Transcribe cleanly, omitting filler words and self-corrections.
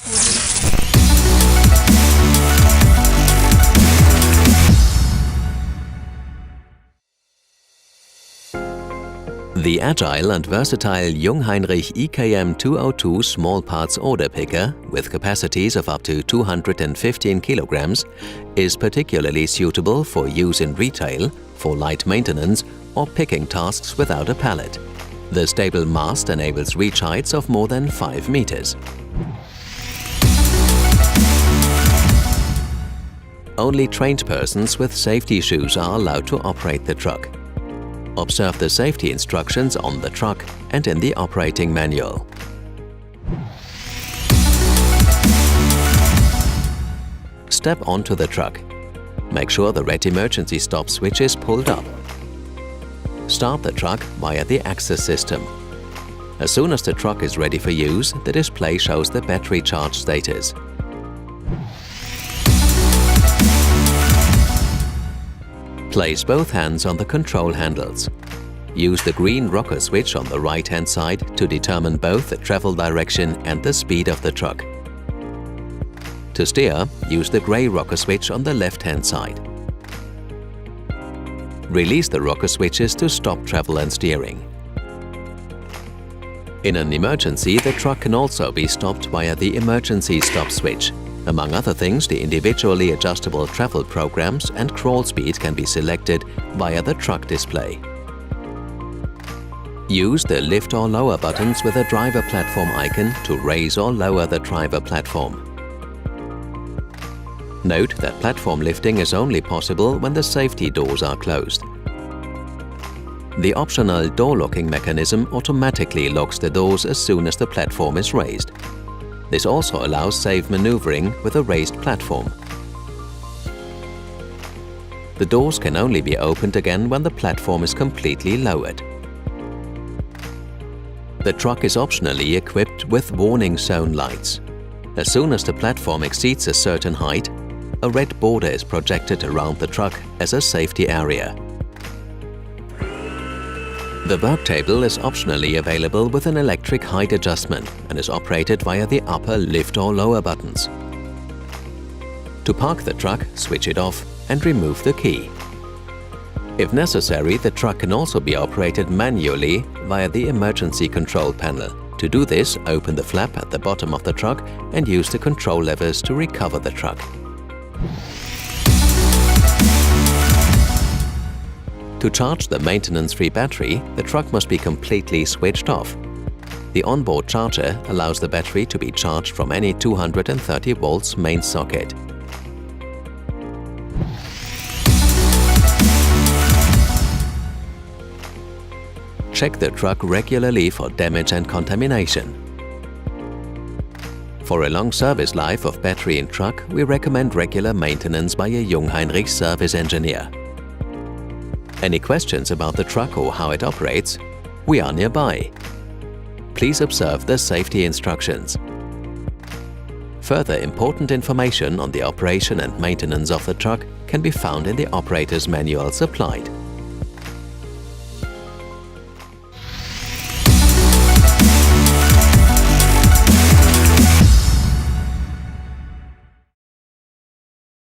The agile and versatile Jungheinrich EKM 202 small parts order picker, with capacities of up to 215 kilograms, is particularly suitable for use in retail, for light maintenance or picking tasks without a pallet. The stable mast enables reach heights of more than 5 meters. Only trained persons with safety shoes are allowed to operate the truck. Observe the safety instructions on the truck and in the operating manual. Step onto the truck. Make sure the red emergency stop switch is pulled up. Start the truck via the access system. As soon as the truck is ready for use, the display shows the battery charge status. Place both hands on the control handles. Use the green rocker switch on the right-hand side to determine both the travel direction and the speed of the truck. To steer, use the grey rocker switch on the left-hand side. Release the rocker switches to stop travel and steering. In an emergency, the truck can also be stopped via the emergency stop switch. Among other things, the individually adjustable travel programs and crawl speed can be selected via the truck display. Use the lift or lower buttons with a driver platform icon to raise or lower the driver platform. Note that platform lifting is only possible when the safety doors are closed. The optional door locking mechanism automatically locks the doors as soon as the platform is raised. This also allows safe maneuvering with a raised platform. The doors can only be opened again when the platform is completely lowered. The truck is optionally equipped with warning zone lights. As soon as the platform exceeds a certain height, a red border is projected around the truck as a safety area. The work table is optionally available with an electric height adjustment and is operated via the upper lift or lower buttons. To park the truck, switch it off and remove the key. If necessary, the truck can also be operated manually via the emergency control panel. To do this, open the flap at the bottom of the truck and use the control levers to recover the truck. To charge the maintenance-free battery, the truck must be completely switched off. The onboard charger allows the battery to be charged from any 230 volts main socket. Check the truck regularly for damage and contamination. For a long service life of battery in truck, we recommend regular maintenance by a Jungheinrich service engineer. Any questions about the truck or how it operates? We are nearby. Please observe the safety instructions. Further important information on the operation and maintenance of the truck can be found in the operator's manual supplied.